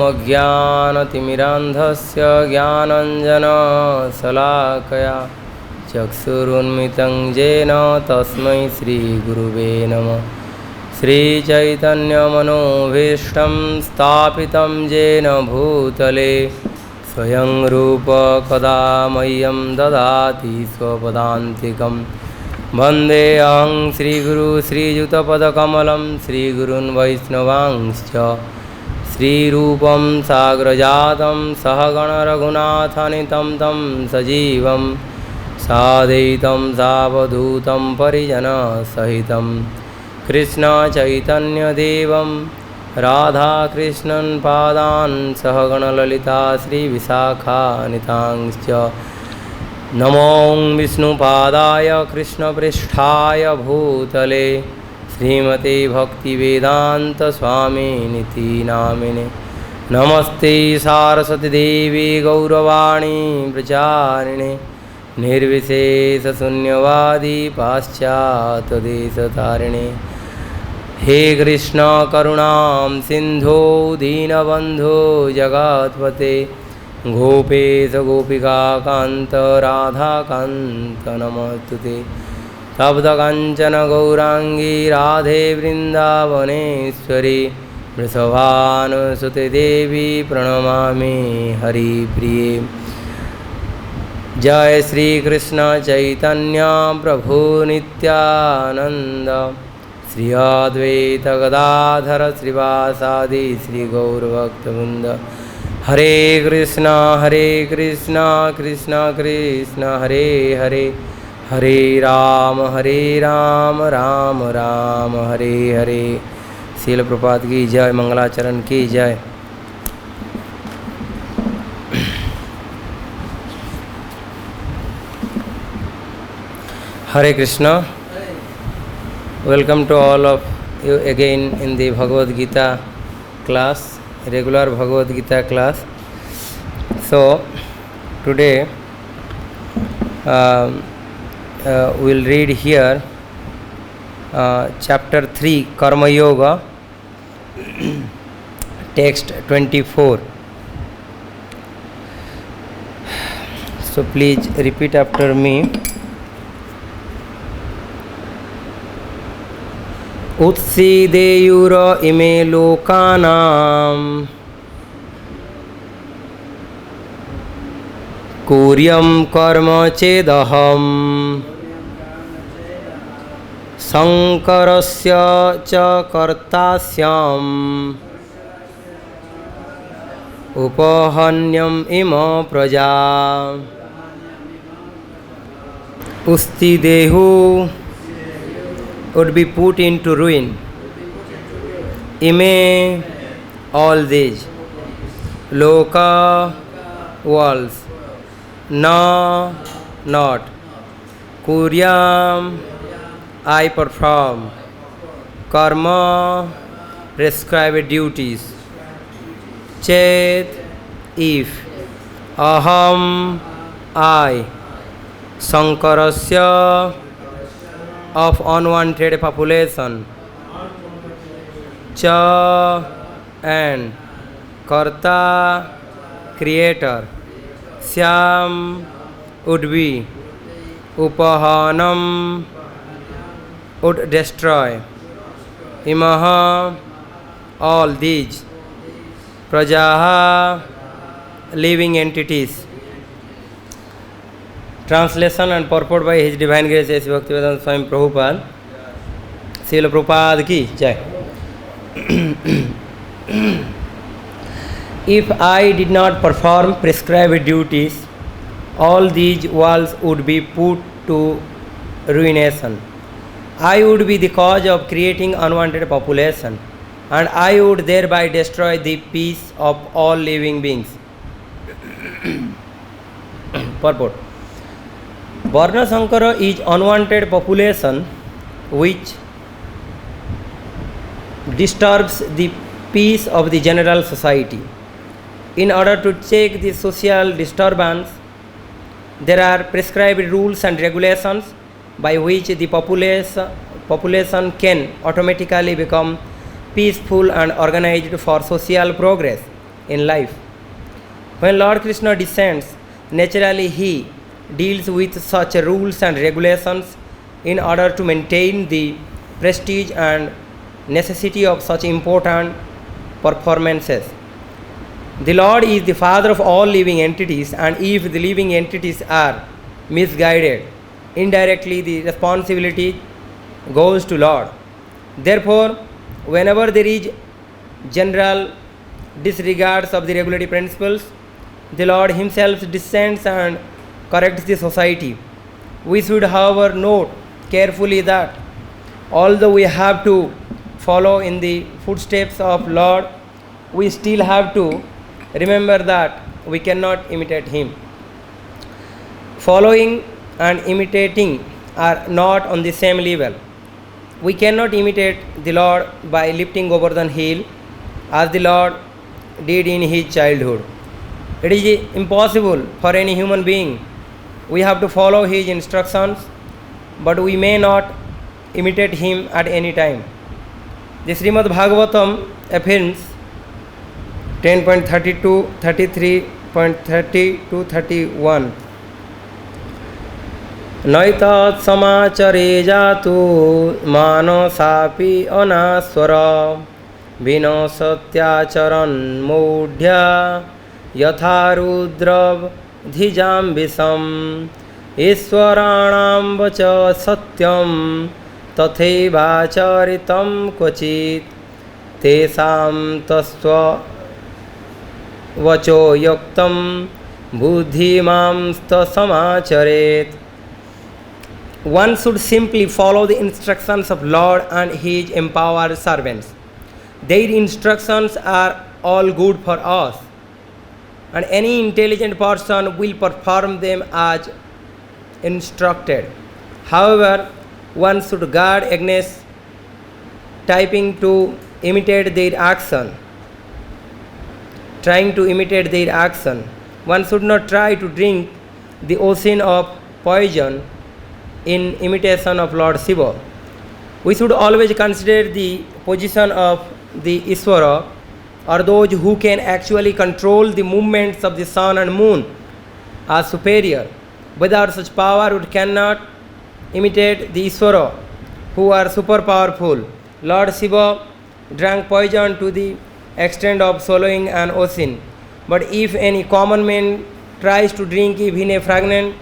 अज्ञानतिमिरान्धस्य ज्ञानाञ्जनशलाकया चक्षुरुन्मितं येन तस्मै श्रीगुरुवे नमः। श्रीचैतन्यमनोभीष्टं स्थापितं येन भूतले स्वयं रूप कदा मह्यं ददाति स्वपदान्तिकं। वन्देऽहं श्रीगुरु श्रीयुतपदकमलं श्रीगुरून् वैष्णवांश्च श्रीरूपं साग्रजातं सहगण रघुनाथान्वितं तं सजीवं साद्वैतं सावधूतं परिजनसहितं कृष्णचैतन्यदेवं राधाकृष्णन् पादान् सहगणललिता श्रीविशाखान्वितांश्च। नमो विष्णुपादाय कृष्णपृष्ठाय भूतले श्रीमते भक्तिवेदान्तस्वामिनिति नामिने। नमस्ते सारस्वती देवी गौरवाणी प्रचारिणे निर्विशेषशून्यवादी पाश्चात्यदेशतारिणे। हे कृष्ण करुणां सिन्धो दीनबन्धो जगत्पते गोपेश गोपिकान्त राधाकान्त नमोस्तुते। तप्तकाञ्चन गौरांगी राधे वृन्दावनेश्वरी वृषभानुसुते देवी प्रणमामि हरिप्रिये। जय श्री कृष्ण चैतन्य प्रभु नित्यानंद श्री अद्वैत गदाधर श्रीवासादि श्री गौरभक्तवृंद। हरे कृष्ण कृष्ण कृष्ण हरे हरे हरे राम राम राम हरे हरे। श्रील प्रभुपाद की जय, मंगलाचरण की जय। Hare Krishna. Welcome to all of you again in the Bhagavad Gita class, regular Bhagavad Gita class. So today we'll read here chapter 3 Karma Yoga, text 24. So please repeat after me. उत्सीदेयुर इमे लोकानां कुर्यं कर्म चेदहं शंकरस्य च कर्तास्याम् उपहन्यम् इम प्रजा। उत्सीदेहु would be put into ruin. Ime, all these. Loka, worlds. Na, not. Kuryam, I perform. Karma, prescribed duties. Chet, if. Aham, I. Sankarasya, of unwanted population. Cha, and. Karta, creator. Syam, would be. Upahanam, would destroy. Imaha, all these. Prajaha, living entities. Translation and purport by His Divine Grace S. Bhaktivedanta Swami Prabhupada. Srila Prabhupada ki jai. If I did not perform prescribed duties, all these worlds would be put to ruination. I would be the cause of creating unwanted population, and I would thereby destroy the peace of all living beings. Purport. Varna Sankara is unwanted population which disturbs the peace of the general society. In order to check the social disturbance, there are prescribed rules and regulations by which the population can automatically become peaceful and organized for social progress. in life. When Lord Krishna descends, naturally he deals with such rules and regulations in order to maintain the prestige and necessity of such important performances. The Lord is the father of all living entities, and if the living entities are misguided, indirectly the responsibility goes to Lord. Therefore, whenever there is general disregards of the regulatory principles, the Lord Himself descends and corrects the society. We should, however, note carefully that although we have to follow in the footsteps of Lord, we still have to remember that we cannot imitate Him. Following and imitating are not on the same level. We cannot imitate the Lord by lifting Govardhan hill as the Lord did in His childhood. It is impossible for any human being. We have to follow His instructions, but we may not imitate Him at any time. The Srimad Bhagavatam affirms 10.32, 33.30 to 31. नैतत् समाचरे जातु मानसापि अनास्वर विनशत्याचरन् मूढ्या यथा रुद्रधिजां विषम् ईश्वराणां वच सत्यं तथैवाचरितं क्वचित् तेषां तस्व वचो युक्तं बुद्धिमांस्तसमाचरेत्. One should simply follow the instructions of Lord and His empowered servants. Their instructions are all good for us, and any intelligent person will perform them as instructed. However, one should guard against trying to imitate their action. One should not try to drink the ocean of poison in imitation of Lord Shiva. We should always consider the position of the Ishvara, or those who can actually control the movements of the sun and moon, as superior. Without such power, we cannot imitate the Ishvara, who are super powerful. Lord Shiva drank poison to the extent of swallowing an ocean. But if any common man tries to drink even a fragment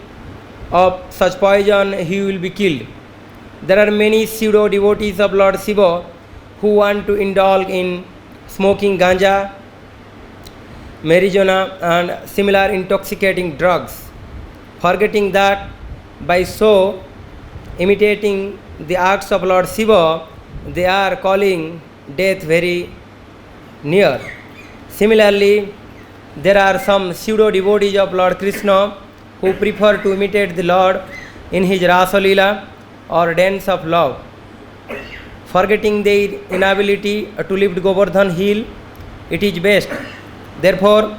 of such poison, he will be killed. There are many pseudo devotees of Lord Shiva who want to indulge in smoking ganja, marijuana, and similar intoxicating drugs, forgetting that by so imitating the acts of Lord Shiva, they are calling death very near. Similarly, there are some pseudo devotees of Lord Krishna who prefer to imitate the Lord in His Rasa Leela or dance of love, forgetting their inability to lift Govardhan hill. It is best, therefore,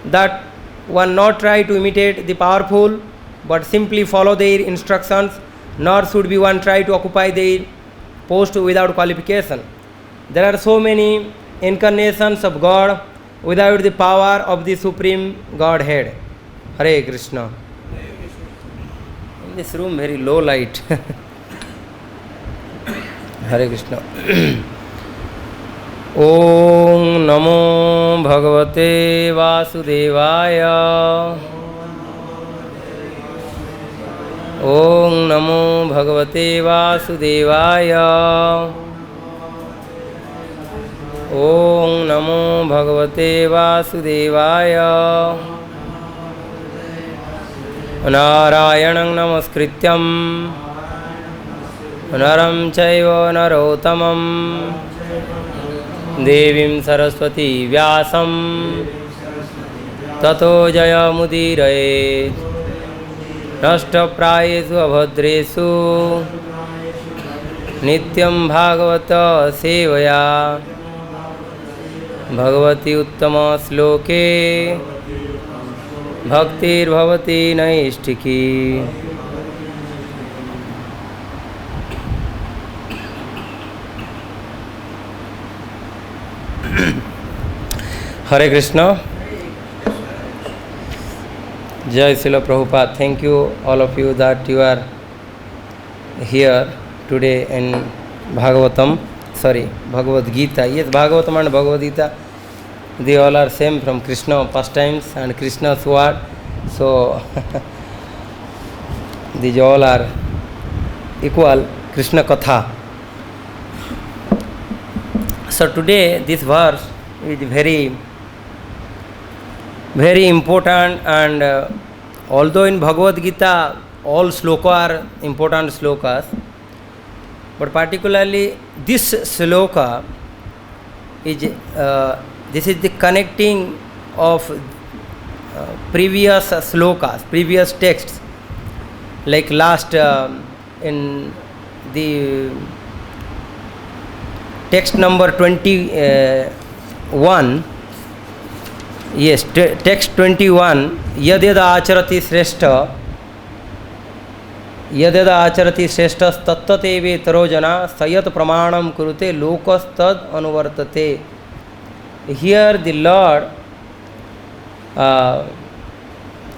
that one not try to imitate the powerful, but simply follow their instructions, nor should be one try to occupy their post without qualification. There are so many incarnations of God without the power of the Supreme Godhead. Hare Krishna. In this room, very low light. Hare Krishna. Om Namo Bhagavate Vasudevaya. Om Namo Bhagavate Vasudevaya. Om Namo Bhagavate Vasudevaya. Narayanam Namaskrityam Naram Chaiva Narottamam Devim Saraswati Vyasam Tato Jaya Mudiraye Nashta Prayesu Abhadresu Nityam Bhagavata Sevaya Bhagavati Uttama Sloke Bhaktir Bhavati Naishtiki. Hare Krishna. Jai Srila Prabhupada. Thank you, all of you, that you are here today in Bhagavatam. Sorry, Bhagavad Gita. Yes, Bhagavatam and Bhagavad Gita, they all are same from Krishna pastimes and Krishna's word. So, these all are equal Krishna Katha. So today this verse is very, very important, and although in Bhagavad Gita all sloka are important slokas, but particularly this sloka is this is the connecting of previous slokas, previous texts, like last in the text number 21, yes, text 21, yadeda acharati shrestha, yadeda acharati shrestha tattateve tarojana sayat pramanam kurute lokas tad anuvartate. Here the Lord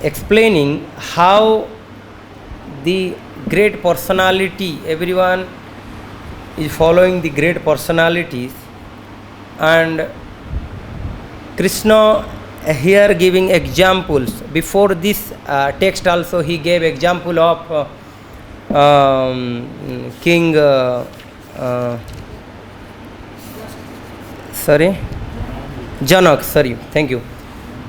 explaining how the great personality, everyone is following the great personalities, and Krishna here giving examples. Before this text also he gave example of King Janak, thank you.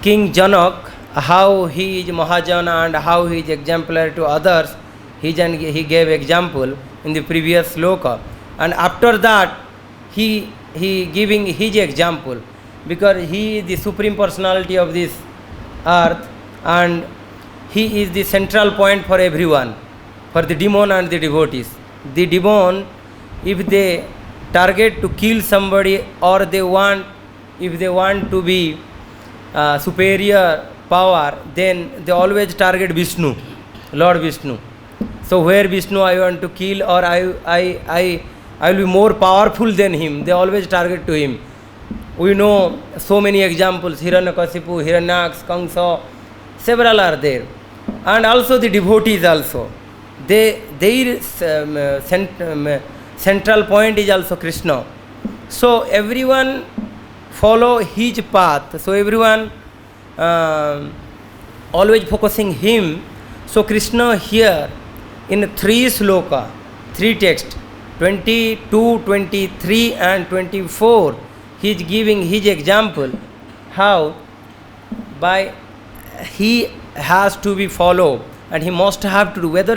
King Janak, how he is Mahajana and how he is exemplary to others, he gave example in the previous sloka. And after that, he giving his example, because he is the supreme personality of this earth, and he is the central point for everyone, for the demon and the devotees. The demon, if they target to kill somebody, or if they want to be superior power, then they always target Vishnu, Lord Vishnu. So where Vishnu I want to kill, or I will be more powerful than him, they always target to him. We know so many examples, Hiranyakasipu, Hiranyaks, Kamsa, several are there. And also the devotees also. Their central point is also Krishna. So everyone follow his path. So everyone always focusing him. So Krishna here in 3 sloka, 3 texts, 22, 23 and 24, he is giving his example how by he has to be followed, and he must have to do, whether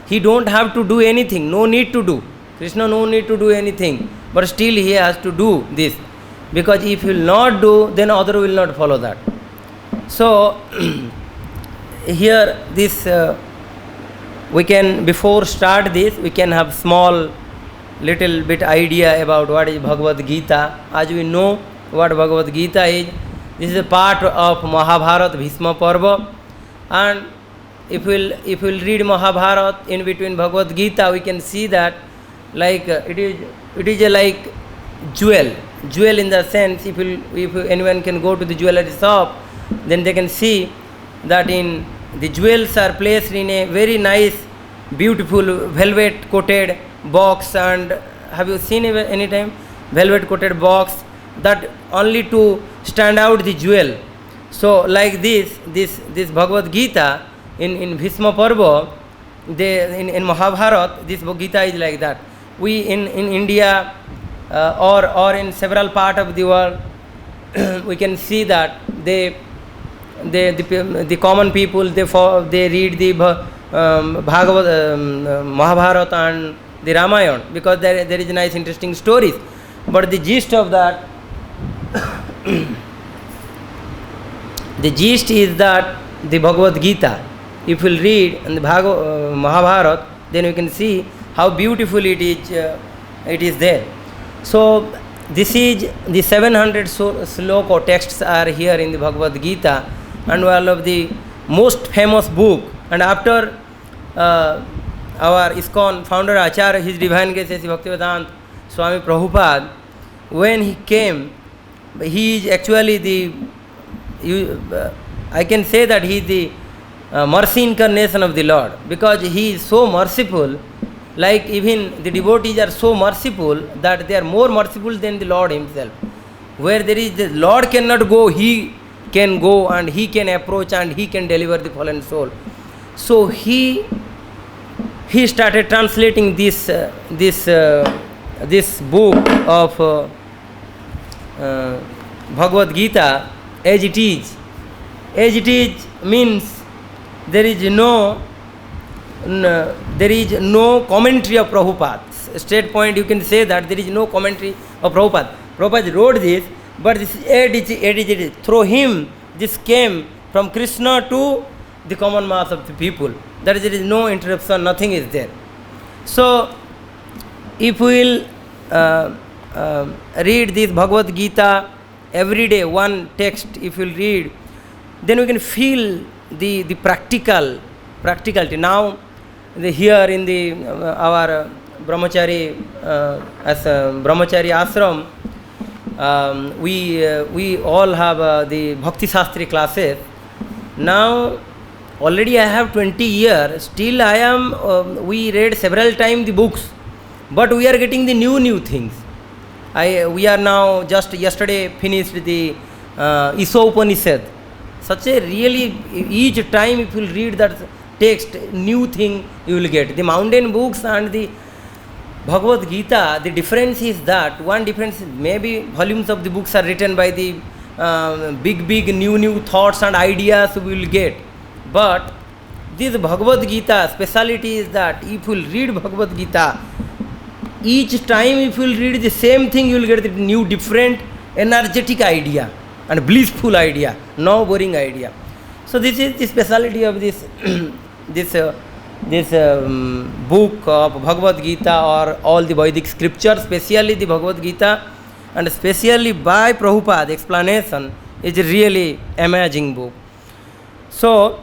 he don't have to do anything, no need to do. Krishna no need to do anything, but still he has to do this, because if he will not do, then other will not follow that. So here this we can, before start this, we can have small little bit idea about what is Bhagavad Gita. As we know what Bhagavad Gita is, this is a part of Mahabharata Bhishma Parva, and if we'll read Mahabharata in between Bhagavad Gita, we can see that like it is a like jewel in the sense, if anyone can go to the jewelry shop, then they can see that in the jewels are placed in a very nice, beautiful velvet coated box. And have you seen any time velvet coated box, that only to stand out the jewel? So like this Bhagavad Gita in Bhishma Parva, in Mahabharata, this Gita is like that. We in India or in several parts of the world, we can see that the common people, they read the Bhagavad, Mahabharata and the Ramayana, because there is nice interesting stories. But the gist of that, the gist is that the Bhagavad Gita, if you will read in the Mahabharata, then you can see how beautiful it is there. So this is the 700 sloka texts are here in the Bhagavad Gita, and one of the most famous book. And after our ISKCON founder Acharya, His Divine Grace Bhaktivedanta Swami Prabhupada, when he came he is actually I can say that he is the mercy incarnation of the Lord, because he is so merciful. Like even the devotees are so merciful that they are more merciful than the Lord himself. Where there is the Lord cannot go, he can go and he can approach and he can deliver the fallen soul. So he started translating this book of Bhagavad Gita as it is. As it is means there is no commentary of Prabhupada. Straight point, you can say that there is no commentary of Prabhupada. Prabhupada wrote this, but this is through him this came from Krishna to the common mass of the people. That is, there is no interruption, nothing is there. So, if we will read this Bhagavad Gita every day, one text, if we will read, then we can feel the practicality. Now, here in the our brahmachari as brahmachari ashram, we all have the Bhakti Shastri classes. Now, already I have 20 years. Still, I am. We read several times the books, but we are getting the new things. We are now just yesterday finished the Isha Upanishad. Such a really, each time if you will read that text, new thing you will get. The mountain books and the Bhagavad Gita, the difference is that, one difference, maybe volumes of the books are written by the big new thoughts and ideas we will get. But this Bhagavad Gita speciality is that if you will read Bhagavad Gita, each time if you will read the same thing, you will get the new, different, energetic idea and blissful idea, no boring idea. So this is the speciality of this book of Bhagavad Gita, or all the Vedic scriptures, especially the Bhagavad Gita, and especially by Prabhupada explanation is really amazing book. So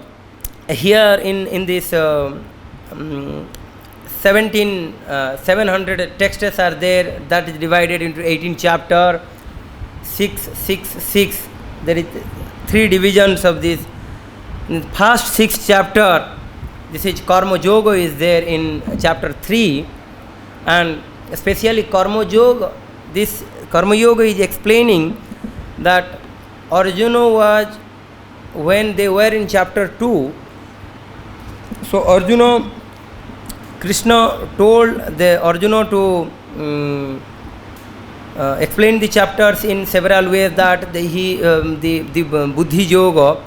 here in this 700 texts are there, that is divided into 18 chapter, 6. There is 3 divisions of this. In the first 6 chapter, this is Karma Yoga is there in chapter 3, and especially Karma Yoga. This Karma Yoga is explaining that Arjuna was, when they were in chapter 2, so Arjuna, Krishna told the Arjuna to explain the chapters in several ways, that the Buddhi Yoga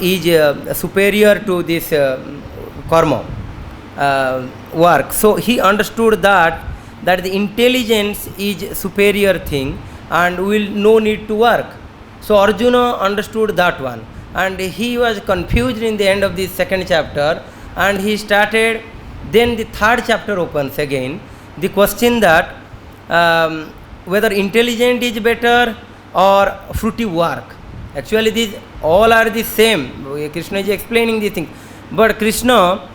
is superior to this karma work. So he understood that the intelligence is superior thing and will no need to work. So Arjuna understood that one, and he was confused in the end of the 2nd chapter, and he started. Then the 3rd chapter opens again. The question that whether intelligent is better or fruitive work. Actually, these all are the same. Krishna is explaining these things, but Arjuna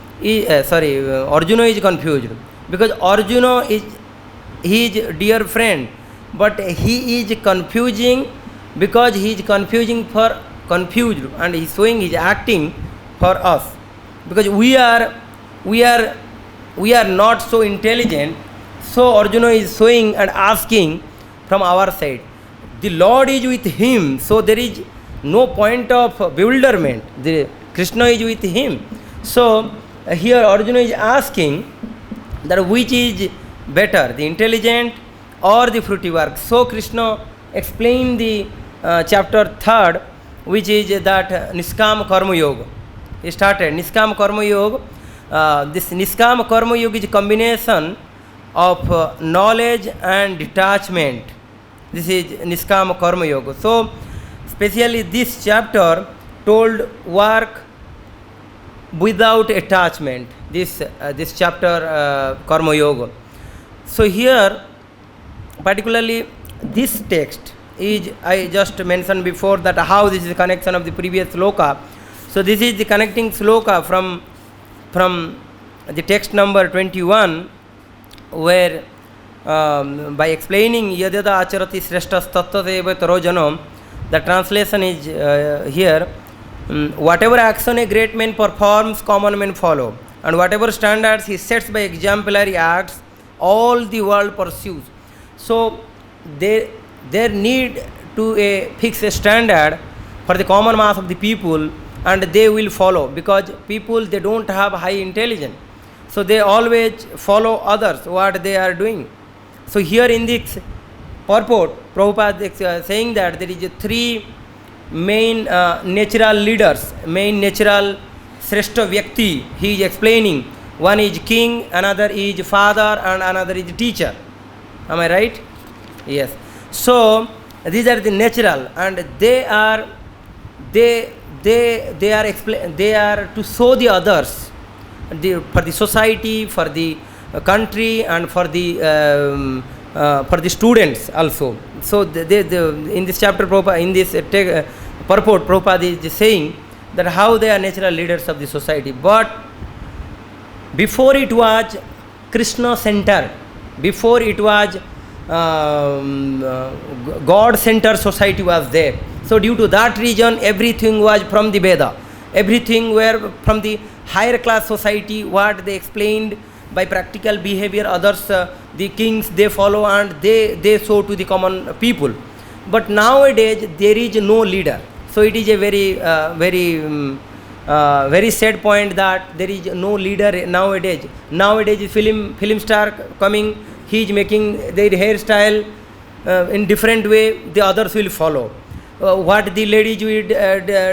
is confused, because Arjuna is his dear friend, but he is confusing because he is confusing for confused, and he is showing, he is acting for us, because we are not so intelligent. So Arjuna is showing and asking from our side. The Lord is with him, so there is no point of bewilderment. The Krishna is with him. So here Arjuna is asking that which is better, the intelligent or the fruity work. So Krishna explained the chapter 3rd, which is that Niskam Karma Yoga. He started Niskam Karma Yoga. This Niskam Karma Yoga is a combination of knowledge and detachment. This is Niskam Karma Yoga. So especially this chapter told work without attachment. This chapter Karma Yoga. So here particularly this text is, I just mentioned before that how this is the connection of the previous sloka. So this is the connecting sloka from the text number 21, where by explaining yadada acharati shreshtas tattadeva tarojanam, the translation is here, whatever action a great man performs, common men follow, and whatever standards he sets by exemplary acts, all the world pursues. So there need to fix a standard for the common mass of the people, and they will follow, because people, they don't have high intelligence, so they always follow others what they are doing. So here in this purport, Prabhupada is saying that there is three main natural leaders, main natural Shrestha Vyakti he is explaining. One is king, another is father, and another is teacher. Am I right? Yes. So these are the natural, and they are to show the others, for the society, for the country, and for the students also. So in this chapter, Prabhupada, in this purport, Prabhupada is saying that how they are natural leaders of the society. But before it was Krishna centered, before it was God centered society was there. So due to that reason, everything was from the Veda, everything were from the higher class society, what they explained by practical behavior, others, the kings, they follow, and they show to the common people. But nowadays there is no leader. So it is a very sad point that there is no leader nowadays. Nowadays film star coming, he is making their hairstyle in different way, the others will follow. What the ladies were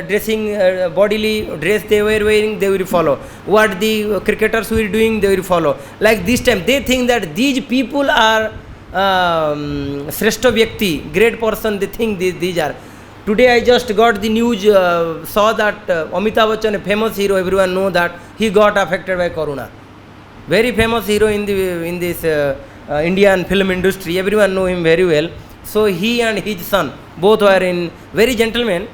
dressing, bodily dress they were wearing, they will follow. What the cricketers were doing, they will follow. Like this time, they think that these people are Shrestha Vyakti, great person, they think these are. Today I just got the news, saw that Amitabh Bachchan, a famous hero, everyone know that he got affected by Corona. Very famous hero in this Indian film industry, everyone know him very well. So he and his son, both were in very gentleman,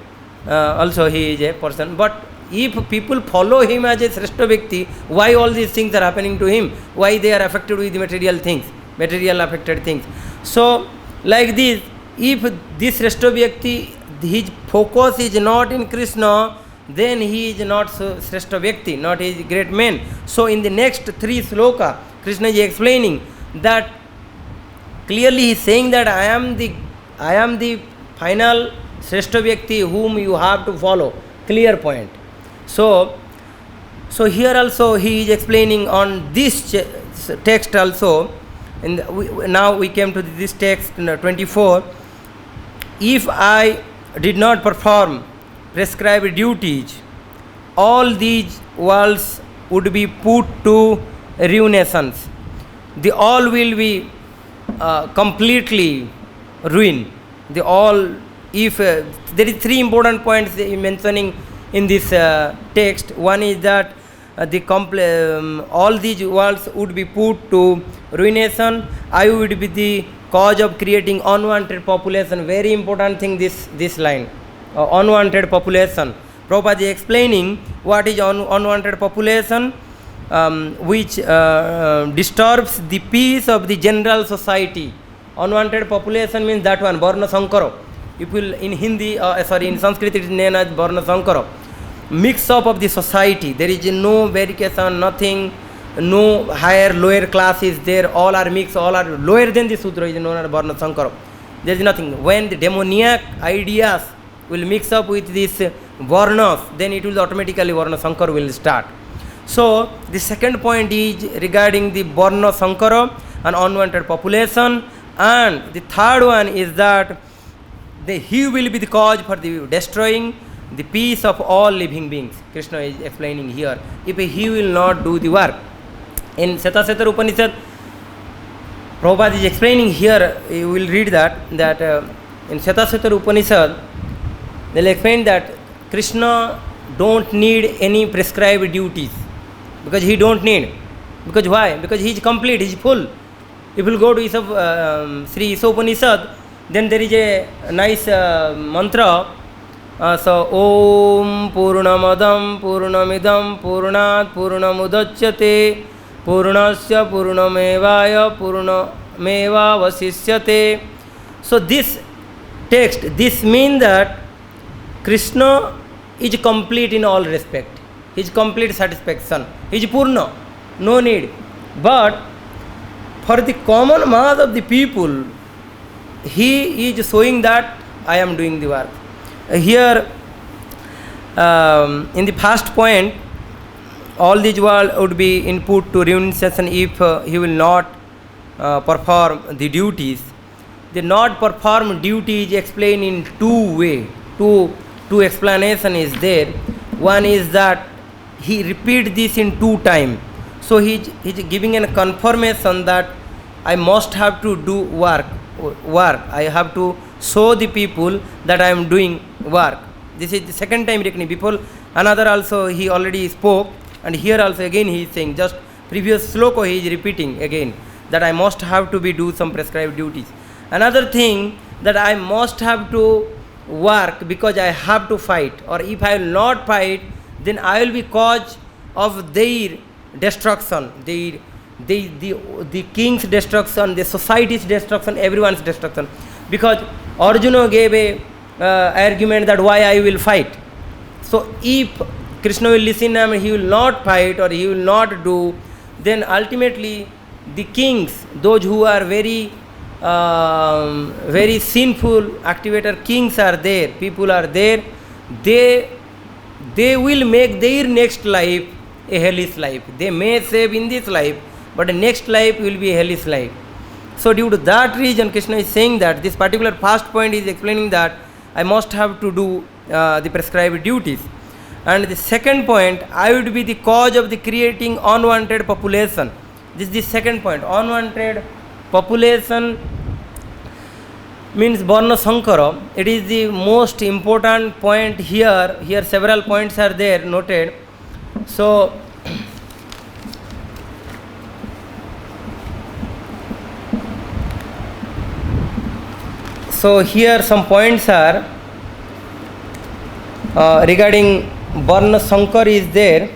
also he is a person. But if people follow him as a Shrestha Vyakti, why all these things are happening to him? Why they are affected with material things, material affected things? So like this, if this Shrestha Vyakti, his focus is not in Krishna, then he is not Shrestha Vyakti, not his great man. So in the next three sloka, Krishna is explaining that clearly he is saying that I am the final Shrestha Vyakti whom you have to follow. Clear point. So here also he is explaining on this text also. Now we came to this text 24. If I did not perform prescribed duties, all these worlds would be put to ruinations. The all will be completely ruined. The all, if there is three important points mentioning in this text. One is that all these worlds would be put to ruination. I would be the cause of creating unwanted population. Very important thing, this line, unwanted population. Prabhupada is explaining what is unwanted population, which disturbs the peace of the general society. Unwanted population means that one, Varna Sankara. If will in Hindi, in Sanskrit it is known as Varna Sankara. Mix up of the society. There is no verification, nothing, no higher, lower class is there. All are mixed, all are lower than the Sudra, is known as Varna Sankara. There is nothing. When the demoniac ideas will mix up with these Varnas, then it will automatically Varna Sankara will start. So the second point is regarding the Varna Sankara and unwanted population, and the third one is that he will be the cause for the destroying the peace of all living beings. Krishna is explaining here. If he will not do the work. In Shetakshetra Upanishad, Prabhupada is explaining here, you will read that in Shetakshetra Upanishad, they will explain that Krishna don't need any prescribed duties, because he don't need. Because why? Because he is complete, he is full. If you will go to Sri Isopanishad, then there is a nice mantra. So Om Purnamadam Purnamidam Purnat Purnamudachyate Purnasya Purnamevaya meva vasishyate. So this text, this means that Krishna is complete in all respect. He is complete satisfaction. He is purna, no need. But for the common mass of the people, he is showing that I am doing the work. Here, in the first point, all these world would be input to renunciation if he will not perform the duties. The not perform duty is explained in two way. Two explanation is there. One is that he repeat this in 2 times. So he is giving a confirmation that I must have to do work. I have to show the people that I am doing work. This is the second time reckoning. Before another also he already spoke, and here also again he is saying, just previous sloka he is repeating again, that I must have to be do some prescribed duties. Another thing, that I must have to work because I have to fight, or if I will not fight, then I will be cause of their destruction, the king's destruction, the society's destruction, everyone's destruction. Because Arjuna gave a argument that why I will fight. So if Krishna will listen and he will not fight or he will not do, then ultimately the kings, those who are very sinful activator kings are there, people are there, they will make their next life a hellish life. They may save in this life, but the next life will be a hellish life. So due to that reason, Krishna is saying that this particular first point is explaining that I must have to do the prescribed duties. And the second point, I would be the cause of the creating unwanted population. This is the second point. Unwanted population means Varna Sankara. It is the most important point here. Here several points are there noted. So here some points are regarding Varna Sankar is there.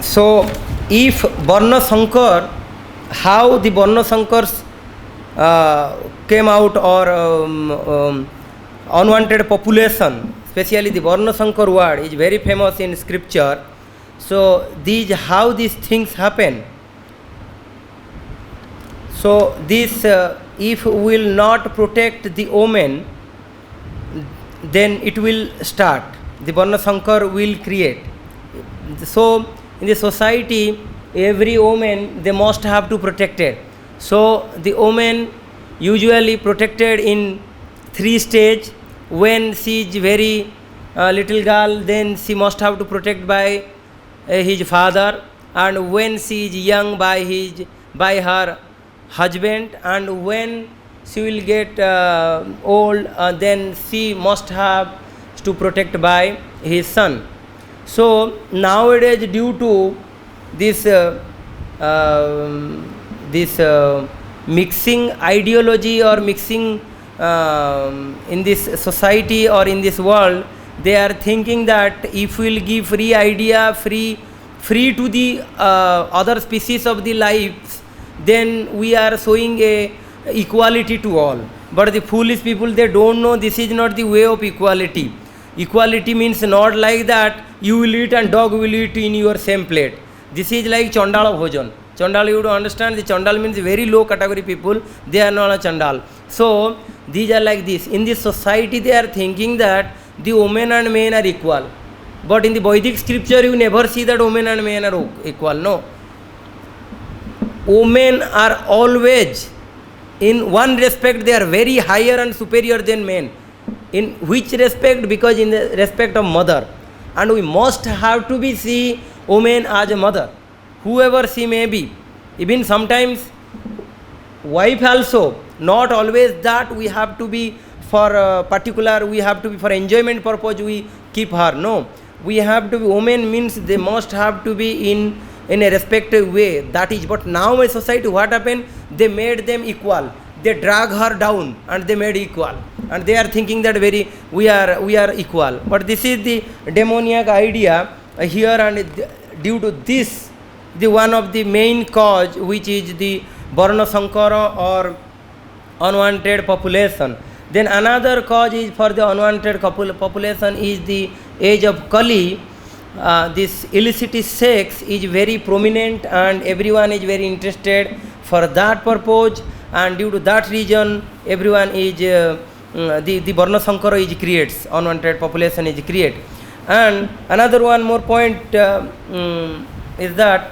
So if Varna Sankar, how the Varna Sankars came out, or unwanted population, especially the Varna Sankar word is very famous in scripture. So how these things happen. So this if we will not protect the omen, then it will start. The Varna Sankar will create. So in the society, every woman they must have to protect it. So the woman usually protected in 3 stages. When she is very little girl, then she must have to protect by his father, and when she is young by her husband, and when she will get old, then she must have to protect by his son. So nowadays, due to this mixing ideology or mixing in this society or in this world, they are thinking that if we will give free idea, free to the other species of the lives, then we are showing a equality to all. But the foolish people, they don't know this is not the way of equality. Equality means not like that you will eat and dog will eat in your same plate. This is like Chandala Bhojan. Chandal, you don't understand, the Chandal means very low category people, they are not a Chandal. So these are like this. In this society, they are thinking that the women and men are equal. But in the Vedic scripture, you never see that women and men are equal. No. Women are always, in one respect, they are very higher and superior than men. In which respect? Because in the respect of mother. And we must have to be see woman as a mother, whoever she may be. Even sometimes wife also, not always that we have to be for particular, we have to be for enjoyment purpose we keep her. No, we have to be, women means they must have to be in a respective way. That is, but now in society what happened? They made them equal. They drag her down and they made equal. And they are thinking that we are equal. But this is the demoniac idea here, and due to this the one of the main cause, which is the Varna Sankara or unwanted population. Then another cause is for the unwanted population is the age of Kali. This illicit sex is very prominent and everyone is very interested for that purpose, and due to that reason everyone is the Varna Sankara is creates, unwanted population is create. And another one more point is that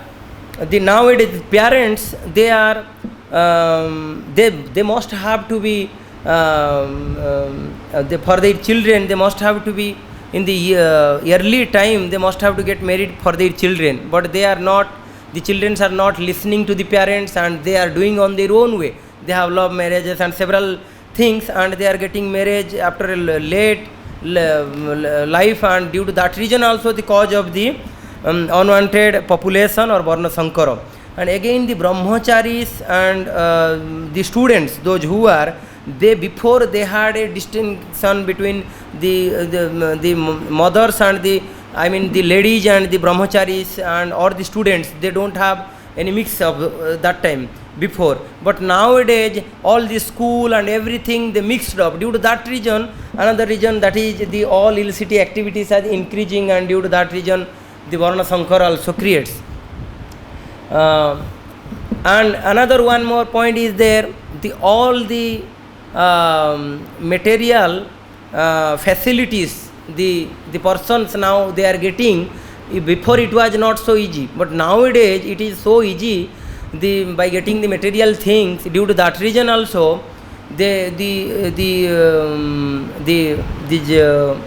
the nowadays parents, they are they must have to be for their children, they must have to be in the early time, they must have to get married for their children, but they are not, the children are not listening to the parents and they are doing on their own way. They have love marriages and several things, and they are getting marriage after a late life, and due to that reason also the cause of the unwanted population or Varna Sankara. And again the brahmacharis and the students, those who are, they before they had a distinction between the mothers and the, I mean the ladies and the brahmacharis and or the students, they don't have any mix of that time before, but nowadays all the school and everything they mixed up. Due to that reason, another reason, that is the all illicit activities are increasing, and due to that reason the Varna Sankara also creates. And another one more point is there, the all the material facilities the persons now they are getting. Before it was not so easy, but nowadays it is so easy by getting the material things. Due to that reason also the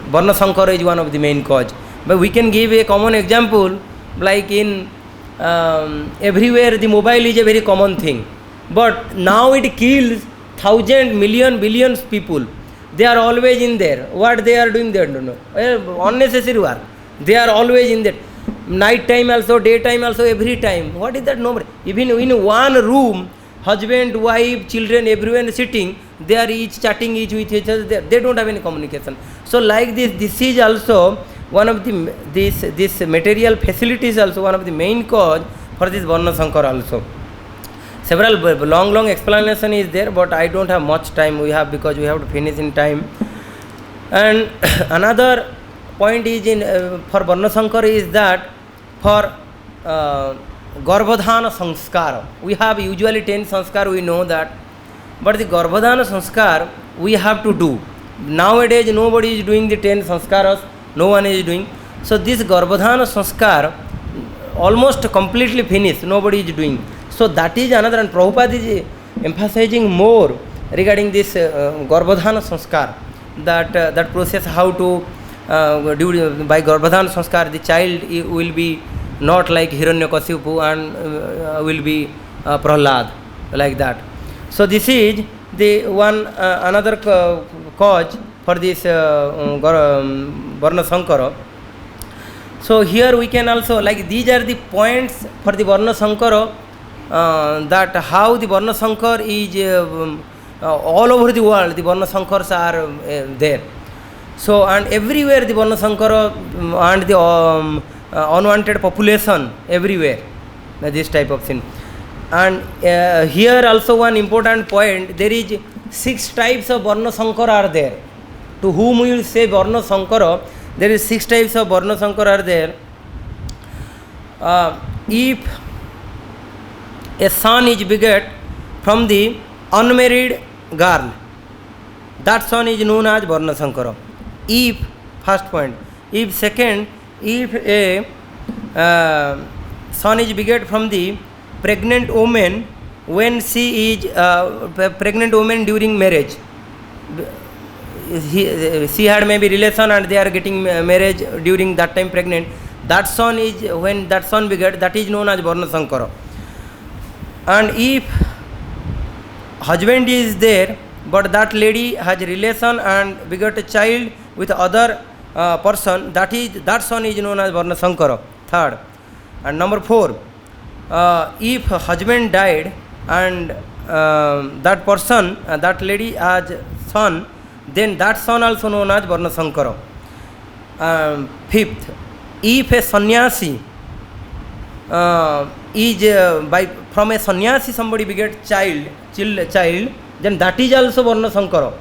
Varna Sankara is one of the main cause. But we can give a common example, like in everywhere the mobile is a very common thing, but now it kills thousand, million, billions people. They are always in there. What they are doing, they don't know. Unnecessary work. They are always in that. Night time also, daytime also, every time. What is that? Nobody. Even in one room, husband, wife, children, everyone sitting, they are each chatting each with each other. They don't have any communication. So like this is also one of the this material facilities also one of the main cause for this Varna Sankara also. Several long explanation is there, but I don't have much time we have, because we have to finish in time. And another point is in for Varna Sankara is that for Garbhadhana Sanskar, we have usually 10 sanskar, we know that, but the Garbhadhana Sanskar we have to do. Nowadays nobody is doing the 10 sanskaras, no one is doing. So this Garbhadhana Sanskar almost completely finished, nobody is doing. So that is another, and Prabhupada is emphasizing more regarding this Garbhadhana Sanskar, that process, how to do by Garbhadhana Sanskar the child will be not like Hiranyakasipu and will be Prahlad, like that. So this is the one another cause for this Varna Sankara. So here we can also, like these are the points for the Varna Sankara, that how the Varna Sankar is all over the world, the Varna Sankars are there. So and everywhere the Varna Sankara and the unwanted population everywhere, this type of thing. And here also one important point, there is 6 types of Varna Sankara are there. To whom we will say Varna Sankara, there is 6 types of Varna Sankara are there. If a son is beget from the unmarried girl, that son is known as Varna Sankara. If, first point. If second, if a son is beget from the pregnant woman when she is pregnant woman during marriage, she had maybe relation and they are getting marriage during that time pregnant, that son is, when that son beget, that is known as Varna Sankara. And if husband is there, but that lady has relation and beget a child with other person, that son is known as Varna Sankara. Third. And number 4, if husband died and that person, that lady has son, then that son also known as Varna Sankara. 5th, if a sannyasi is by from a sannyasi somebody beget child, then that is also Varna Sankara.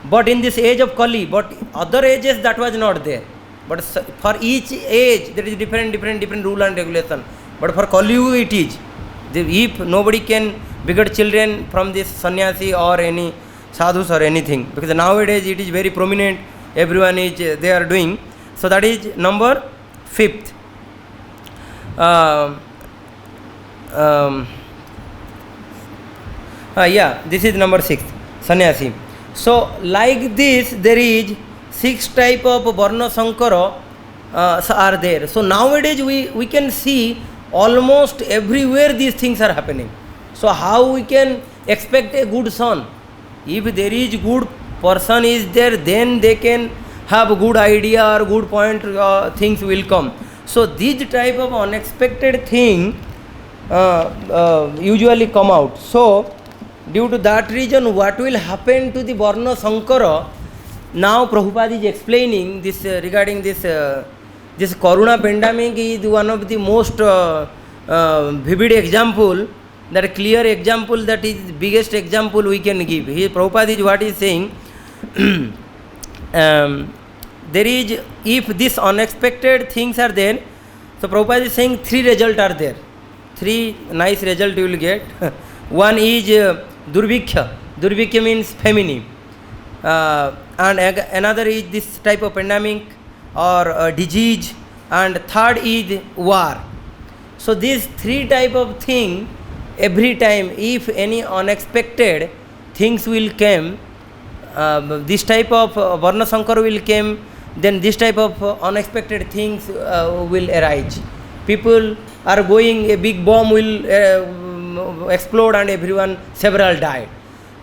But in this age of Kali, but other ages that was not there. But for each age there is different rule and regulation. But for Kali Yuga it is. If nobody can beget children from this sannyasi or any sadhus or anything, because nowadays it is very prominent, everyone is they are doing. So that is number 5th. This is number 6, sannyasi. So like this there is 6 type of Varna Sankara are there. So nowadays we can see almost everywhere these things are happening. So how we can expect a good son? If there is good person is there, then they can have good idea or good point, things will come. So these type of unexpected thing usually come out. So due to that reason, what will happen to the Varna Sankara? Now Prabhupada is explaining this regarding this this Corona pandemic is one of the most vivid example, that clear example, that is the biggest example we can give. Here Prabhupada is what is saying. There is, if this unexpected things are there, so Prabhupada is saying 3 results are there. 3 nice results you will get. One is Durvikya. Durvikya means feminine. And another is this type of pandemic or disease, and third is war. So these 3 type of thing, every time if any unexpected things will come, this type of Varna Sankara will come, then this type of unexpected things will arise. People are going, a big bomb will explode and everyone, several died.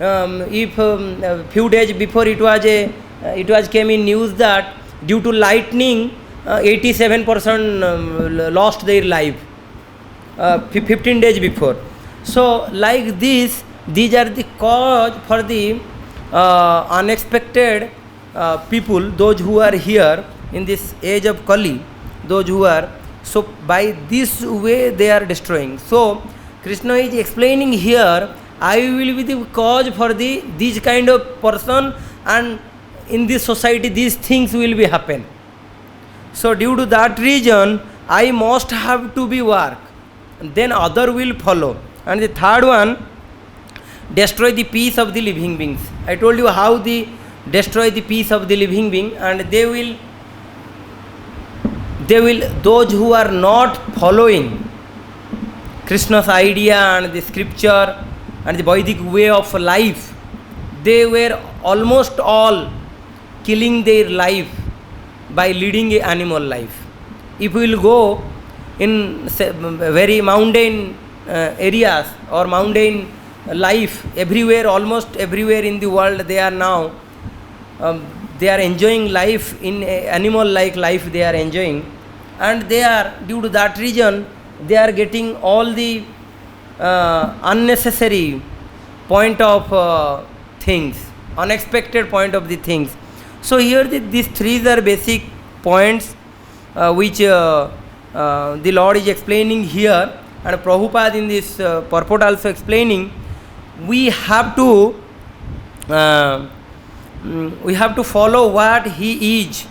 If a few days before it was came in news that due to lightning 87% lost their life 15 days before. So like this, these are the cause for the unexpected people, those who are here in this age of Kali, those who are, so by this way they are destroying. So Krishna is explaining here, I will be the cause for this kind of person, and in this society these things will be happen. So due to that reason, I must have to be work, then other will follow. And the third one, destroy the peace of the living beings. I told you how they destroy the peace of the living being, and they will, those who are not following Krishna's idea and the scripture and the Vedic way of life, they were almost all killing their life by leading an animal life. If we will go in very mountain areas or mountain life, everywhere, almost everywhere in the world, they are now they are enjoying life in animal like life they are enjoying, and they are, due to that reason, they are getting all the unnecessary point of things, unexpected point of the things. So here these 3 are basic points which the Lord is explaining here, and Prabhupada in this purport also explaining. We have to follow what he is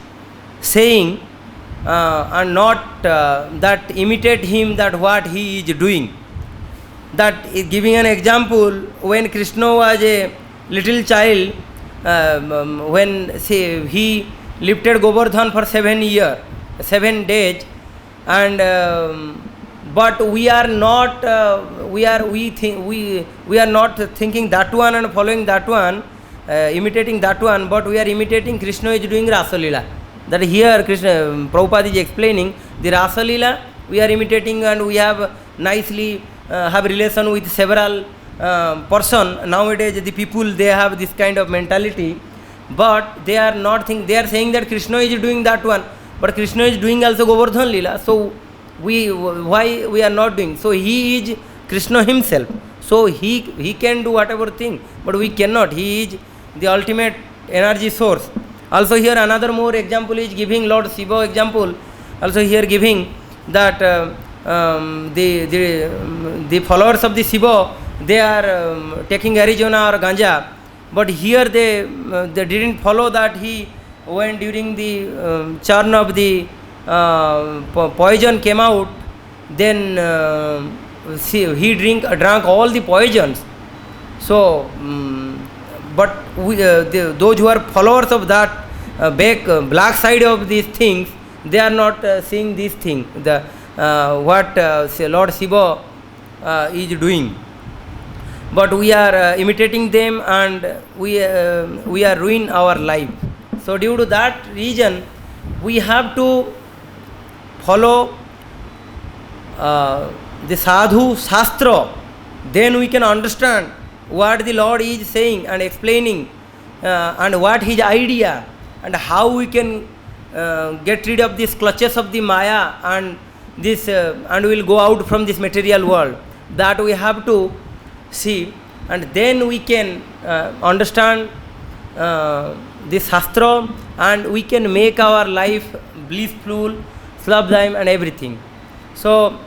saying, and not that imitate him, that what he is doing. That is giving an example, when Krishna was a little child, when he lifted Govardhan for 7 days, and but we are not we are not thinking that one and following that one, imitating that one, but we are imitating Krishna is doing Rasa Leela. That here Krishna Prabhupada is explaining the Rasa Leela we are imitating, and we have nicely have relation with several person. Nowadays the people, they have this kind of mentality, but they are not think, they are saying that Krishna is doing that one, but Krishna is doing also Govardhan Leela. So why we are not doing? So he is Krishna himself, so he can do whatever thing, but we cannot. He is the ultimate energy source. Also here another more example is giving Lord Shiva example, also here giving that the followers of the Shiva, they are taking Arizona or ganja, but here they didn't follow that. He when during the churn of the poison came out, then he drank all the poisons. So, but those who are followers of that black side of these things, they are not seeing these things. What Lord Shiva is doing, but we are imitating them, and we are ruining our life. So due to that reason, we have to follow the sadhu shastra. Then we can understand what the Lord is saying and explaining, and what his idea, and how we can get rid of these clutches of the Maya, and this and we will go out from this material world. That we have to see, and then we can understand this shastra, and we can make our life blissful, sublime, and everything. So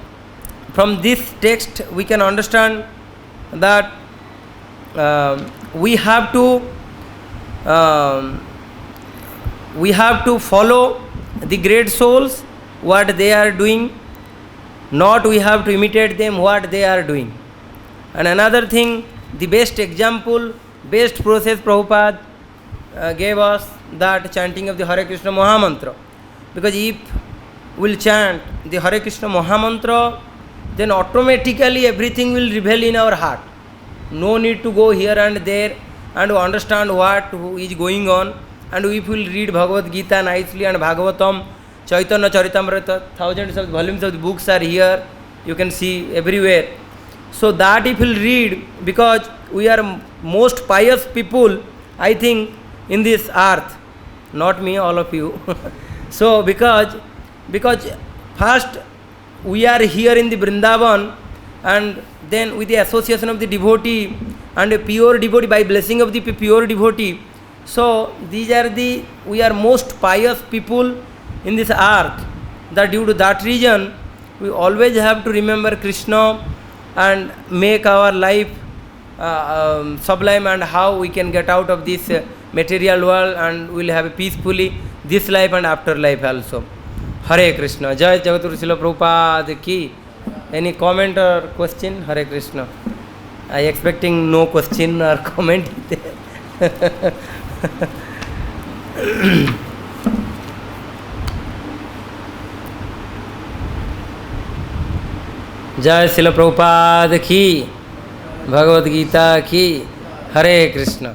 from this text we can understand that we have to follow the great souls, what they are doing, not we have to imitate them what they are doing. And another thing, the best example, best process Prabhupada gave us, that chanting of the Hare Krishna Mahamantra. Because if we will chant the Hare Krishna Mahamantra, then automatically everything will reveal in our heart. No need to go here and there and to understand what is going on. And if we will read Bhagavad Gita nicely and Bhagavatam, Chaitanya Charitamrita, thousands of volumes of the books are here, you can see everywhere. So that if we will read, because we are most pious people, I think, in this earth, not me, all of you. So because first we are here in the Vrindavan, and then with the association of the devotee and a pure devotee, by blessing of the pure devotee. So we are most pious people in this earth. That due to that reason, we always have to remember Krishna and make our life sublime, and how we can get out of this material world, and we will have a peacefully this life and afterlife also. Hare Krishna. Jai Jagatguru Srila Prabhupada ki. Any comment or question? Hare Krishna. I expecting no question or comment. जय श्रील प्रभुपाद की, भगवद गीता की। हरे कृष्ण।